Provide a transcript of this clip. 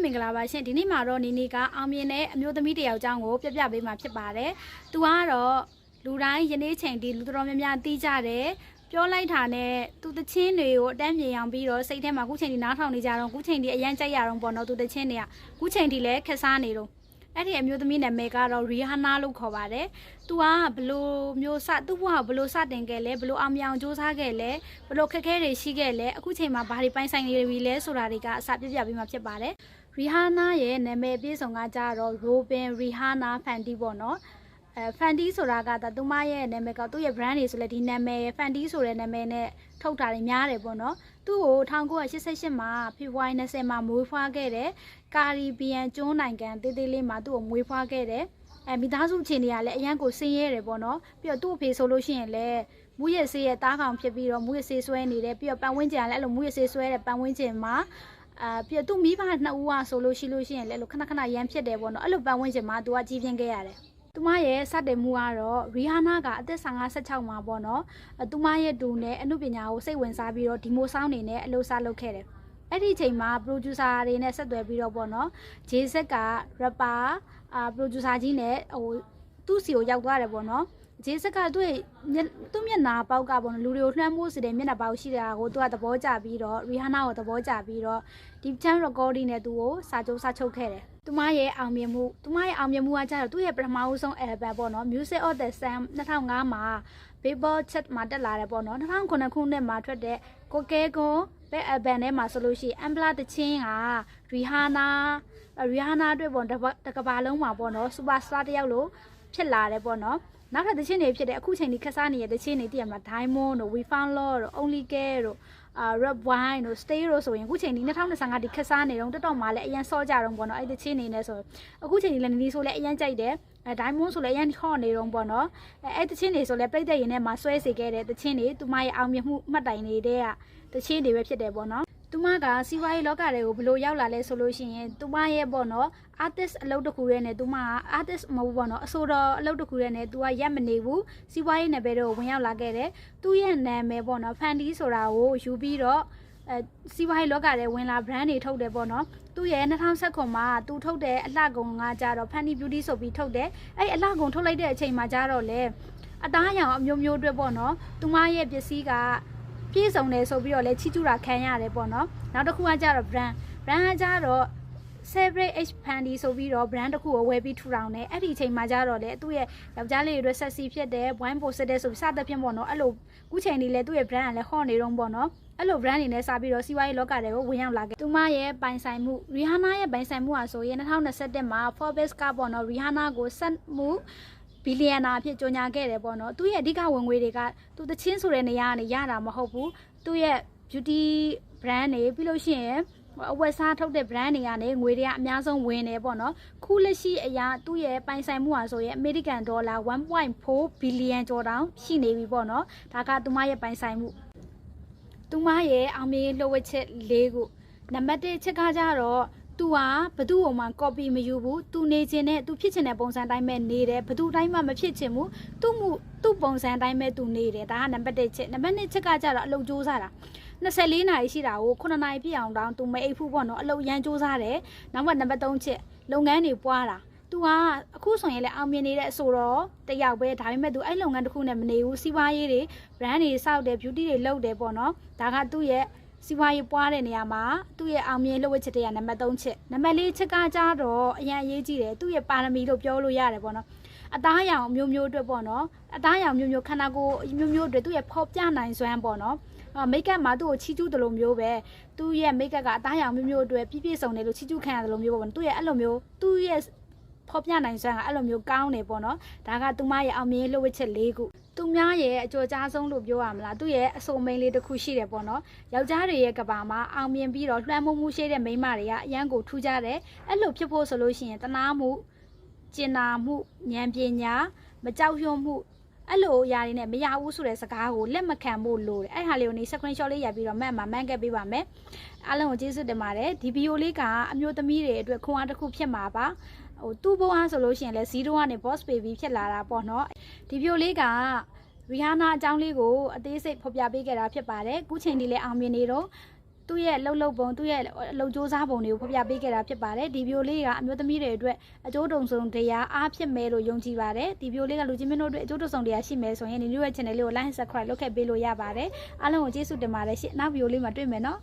မင်္ဂလာပါရှင်ဒီနေ့မှာတော့နီနီကအောင်မြင်တဲ့အမျိုးသမီးတယောက်အကြောင်းကိုပြပြပေးမှာဖြစ်ပါတယ်။သူကတော့လူတိုင်းယနေ့ချိန်ဒီလူတော်များများသိကြတယ်ပြောလိုက်တာနဲ့သူတချင်းတွေကိုအတန်းမြေအောင်ပြီးတော့စိတ်ထဲမှာခုချိန်ဒီနားထောင်နေကြတော့ခုချိန်ဒီအရန်ကြိုက်ရအောင်ပေါ့နော်သူတချင်းတွေကခုချိန်ဒီလည်းခက်စားနေတော့အဲ့ဒီအမျိုးသမီးနာမည်ကတော့ရီဟာနာလို့ခေါ်ပါတယ်။ तू ကဘလို့မျိုးစသူ့ဘဝဘလို့စတင်ခဲ့လဲဘလို့အောင်မြောင်စူးစမ်းခဲ့လဲဘလို့ခက်ခဲတွေရှိခဲ့လဲအခုချိန်မှာဘာတွေပိုင်းဆိုင်နေပြီလဲဆိုတာတွေကအစပြပြပေးမှာဖြစ်ပါတယ်။ ရီဟာနာရဲ့နာမည်အပြည့်စုံကကြတော့ Robin Rihanna Fenty ပေါ့နော်Fenty ဆိုတာကသူမရဲ့နာမည်ကသူ့ရဲ့ brand တွေဆိုလဲဒီနာမည် Fenty ဆိုတဲ့နာမည်နဲ့ထုတ်တာတွေများတယ်ပေါ့နော်သူ့ကို1988မှာဖေဖော်ဝါရီ20မှာမွေးဖွားခဲ့တယ်ကာရီဘီယန်ကျွန်းနိုင်ငံသေးသေးလေးမှာသူ့ကိုမွေးဖွားခဲ့တယ်မိသားစုအခြေအနေကလည်းအရန်ကိုဆင်းရဲတယ်ပေါ့နော်ပြီးတော့သူ့အဖေဆိုလို့ရှိရင်လည်းမူရစေးရဲ့တားကောင်ဖြစ်ပြီးတော့မူရစေးဆွဲနေတယ်ပြီးတော့ပတ်ဝန်းကျင်ကလည်းအဲ့လိုမူရစေးဆွဲတဲ့ပတ်ဝန်းကျင်မှာပြီးတော့သူ့မိဘနှစ်ဦးကဆိုလို့ရှိရင်လည်းအဲ့လိုခဏခဏရမ်းဖြစ်တယ်ပေါ့နော်အဲ့လိုပတ်ဝန်းကျင်မှာသူကကြီးပြင်းခဲ့ရတယ်သူမရဲ့စတင်မှုကတော့ရီဟာနာကအသက်56မှာပေါ့နော်သူမရဲ့တူနဲ့အမှုပညာကိုစိတ်ဝင်စားပြီးတော့ဒီမိုဆောင်းနေနဲ့အလုပ်စားလုပ်ခဲ့တယ်အဲ့ဒီအချိန်မှာ producer တွေနဲ့ဆက်သွယ်ပြီးတော့ပေါ့နော်ဂျေဆက်က rapper producer ကြီးနဲ့သူ့စီကိုရောက်သွားတယ်ပေါ့နော်ဂျေဆက်ကသူ့မျက်နှာပေါက်ကပေါ့နော်လူတွေကိုလွှမ်းမိုးစေတဲ့မျက်နှာပေါက်ရှိတာကိုသူကသဘောကျပြီးတော့ရီဟာနာကိုသဘောကျပြီးတော့ဒီ channel recording နဲ့သူ့ကိုစာချုပ်ခဲ့တယ်သူမရဲ့အောင်မြင်မှုကကြတော့သူ့ရဲ့ပထမဦးဆုံး album ပေါ့နော် Music of the Sun 2005မှာ Billboard chart မှာတက်လာတယ်ပေါ့နော်2009ခုနှစ်မှာထွက်တဲ့ကိုကဲကွန်ဘဲ album ထဲမှာဆိုလို့ရှိရင် Ambla တချင်းကရီဟာနာအတွက်ပေါ့တကဘာလုံးမှာပေါ့နော် superstar တယောက်လို့ဖြစ်လာတယ်ပေါ့နော်နောက်ထပ်တချင်းတွေဖြစ်တဲ့အခုချိန်ဒီခက်စားနေတဲ့တချင်းတွေသိရမှာ Diamond တို့ We Found Love တို့ Only Care တို့Red Wine တို့ Stay တို့ဆိုရင်အခုချိန်ဒီ2025ဒီခက်စားနေတော့တော်မှလည်းအရန်စောကြတော့ပေါ့နော်အဲ့တချင်းနေနေဆိုအခုချိန်ဒီလည်းနီးဆိုလည်းအရန်ကြိုက်တယ်Diamond ဆိုလည်းအရန်ခေါ့နေတော့ပေါ့နော်အဲ့တချင်းတွေဆိုလည်းပြိတ္တရင်ထဲမှာဆွဲစေခဲ့တဲ့တချင်းတွေသူမရဲ့အောင်မြင်မှုမှတ်တိုင်နေတဲ့တချင်းတွေပဲဖြစ်တယ်ပေါ့နော်သူမကစီးပွားရေးလောကတွေကိုဘလို့ရောက်လာလဲဆိုလို့ရှိရင်သူမရဲ့ပေါ့နော် artist အလုပ်တစ်ခုရဲနဲ့သူမက artist မဟုတ်ဘူးပေါ့နော်အဆိုတော်အလုပ်တစ်ခုရဲနဲ့သူကရက်မနေဘူးစီးပွားရေးနယ်ပယ်တွေကိုဝင်ရောက်လာခဲ့တယ်သူ့ရဲ့နာမည်ပေါ့နော် Fenty ဆိုတာကိုယူပြီးတော့စီးပွားရေးလောကတွေဝင်လာ brand တွေထုတ်တယ်ပေါ့နော်သူ့ရဲ့2019မှာသူထုတ်တဲ့အလှကုန်ကကြတော့ Fenty Beauty ဆိုပြီးထုတ်တယ်အဲ့အလှကုန်ထုတ်လိုက်တဲ့အချိန်မှာကြတော့လေအသားအရောင်အမျိုးမျိုးအတွက်ပေါ့နော်သူမရဲ့ပစ္စည်းကပြည့်စုံတယ်ဆိုပြီးတော့လဲချီကျူတာခံရတယ်ပေါ့နော်နောက်တစ်ခုကကြတော့ brand ကကြတော့ Celebrate H Fenty ဆိုပြီးတော့ brand တစ်ခုကိုဝယ်ပြီးထူထောင်တယ်အဲ့ဒီအချိန်မှာကြတော့လေသူ့ရဲ့ယောက်ျားလေးတွေ sexy ဖြစ်တယ် wine poster ဆိုပြီးစသဖြင့်ပေါ့နော်အဲ့လိုခုချိန်ဒီလေသူ့ရဲ့ brand ကလည်းဟော့နေတော့ပေါ့နော်အဲ့လို brand တွေနဲ့စပြီးတော့စီးပွားရေးလောကတွေကိုဝင်ရောက်လာခဲ့သူမရဲ့ပိုင်ဆိုင်မှု Rihanna ရဲ့ပိုင်ဆိုင်မှုဟာဆိုရင်2021မှာ Forbes ကပေါ့နော် Rihanna ကိုဆက်မှုဘီလီယံနာအဖြစ်ကြေညာခဲ့တယ်ပေါ့နော်သူရဲ့အဓိကဝင်ငွေတွေကသူတချင်းဆိုတဲ့နေရာကနေရတာမဟုတ်ဘူးသူရဲ့ beauty brand တွေပြီးလို့ရှိရင်အဝတ်စားထုတ်တဲ့ brand တွေကနေငွေတွေကအများဆုံးဝင်တယ်ပေါ့နော်ခုလက်ရှိအရာသူ့ရဲ့ပိုင်ဆိုင်မှုဟာဆိုရင် American dollar 1.4 billion ကျော်တောင်ရှိနေပြီပေါ့နော်ဒါကသူမရဲ့ပိုင်ဆိုင်မှုသူမရဲ့အောင်မြင်လှုပ်ဝက်ချက်၄ခုနံပါတ်1ချက်ကကြတော့သူဟာဘသူ့ဟိုမှာ copy မယူဘူးသူနေခြင်းနဲ့သူဖြစ်ချင်တဲ့ပုံစံတိုင်းပဲနေတယ်ဘသူတိုင်းမှမဖြစ်ချင်ဘူးသူ့ပုံစံတိုင်းပဲသူနေတယ်ဒါကနံပါတ်1ချက်နံပါတ်2ချက်ကကြတော့အလုပ်ကြိုးစားတာ24နာရီရှိတာကို9နာရီပြည့်အောင်တောင်းသူမအိပ်ဘူးပေါ့နော်အလုပ်ရန်ကြိုးစားတယ်နောက်မှနံပါတ်3ချက်လုပ်ငန်းတွေပွားတာသူကအခုဆိုရင်လည်းအောင်မြင်နေတဲ့အဆိုတော့တယောက်ပဲဒါပေမဲ့သူအဲ့လုပ်ငန်းတစ်ခုနဲ့မနေဘူးစီးပွားရေးတွေ brand တွေစောက်တယ် beauty တွေလုပ်တယ်ပေါ့နော်ဒါကသူ့ရဲ့စီးပွားရေးပွားတဲ့နေရာမှာသူ့ရဲ့အောင်မြင်လှုပ်ဝက်ချက်တွေကနံပါတ်3ချက်နံပါတ်4ချက်ကကြတော့အရင်အရေးကြီးတယ်သူ့ရဲ့ပါရမီလို့ပြောလို့ရတယ်ပေါ့နော်အသားရောင်မျိုးမျိုးအတွက်ပေါ့နော်အသားရောင်မျိုးမျိုးခန္ဓာကိုယ်မျိုးမျိုးအတွက်သူ့ရဲ့ဖော်ပြနိုင်စွမ်းပေါ့နော်မိတ်ကပ်မှာသူ့ကိုချီကျူးတယ်လို့မျိုးပဲသူ့ရဲ့မိတ်ကပ်ကအသားရောင်မျိုးမျိုးအတွက်ပြည့်ပြည့်စုံတယ်လို့ချီကျူးခံရတယ်လို့မျိုးပေါ့သူ့ရဲ့အဲ့လိုမျိုးသူ့ရဲ့ဖော်ပြနိုင်စွမ်းကအဲ့လိုမျိုးကောင်းတယ်ပေါ့နော်ဒါကသူမရဲ့အောင်မြင်လှုပ်ဝက်ချက်၄ခုသူများရဲ့အကျော်ကြားဆုံးလို့ပြောရမလားသူ့ရဲ့အဆိုမိန်လေးတစ်ခုရှိတယ်ပေါ့နော်ယောက်ျားတွေရဲ့ကဘာမှာအောင်မြင်ပြီးတော့လွှမ်းမိုးမှုရှိတဲ့မိန်းမတွေကအရန်ကိုထူးကြတယ်အဲ့လိုဖြစ်ဖို့ဆိုလို့ရှိရင်တနာမှုကျင်နာမှုဉာဏ်ပညာမကြောက်ရွံ့မှုအဲ့လိုအရာတွေနဲ့မရဘူးဆိုတဲ့စကားကိုလက်မခံဖို့လိုတယ်အဲ့ဟာလေးကိုနေ screenshot လေးရိုက်ပြီးတော့မှန်ခဲ့ပေးပါမယ်အားလုံးကိုကျေးဇူးတင်ပါတယ်ဒီဗီဒီယိုလေးကအမျိုးသမီးတွေအတွက်ခွန်အားတစ်ခုဖြစ်မှာပါသူ့ဘဝဆိုလို့ရှိရင်လည်း0ကနေ boss baby ဖြစ်လာတာပေါ့နော်ဒီဗီဒီယိုလေးကရီဟာနာအကြောင်းလေးကိုအသေးစိတ်ဖော်ပြပေးခဲ့တာဖြစ်ပါတယ်ခုချိန်ဒီလည်းအောင်မြင်နေတော့ သူ့ရဲ့လှုပ်ပုံသူ့ရဲ့လှုပ်စူးစမ်းပုံတွေကိုဖော်ပြပေးခဲ့တာဖြစ်ပါတယ်ဒီဗီဒီယိုလေးကအမျိုးသမီးတွေအတွက်အကျိုးတုံဆုံတရားအားဖြစ်မယ်လို့ယုံကြည်ပါတယ်ဒီဗီဒီယိုလေးကလူချင်းမင်းတို့အတွက်အကျိုးတုံဆုံတရားရှိမယ်ဆိုရင်ဒီလိုရဲ့ channel လေးကို like and subscribe လုပ်ခဲ့ပေးလို့ရပါတယ်အားလုံးကိုကျေးဇူးတင်ပါတယ်ရှင့်နောက်ဗီဒီယိုလေးမှာတွေ့မယ်နော်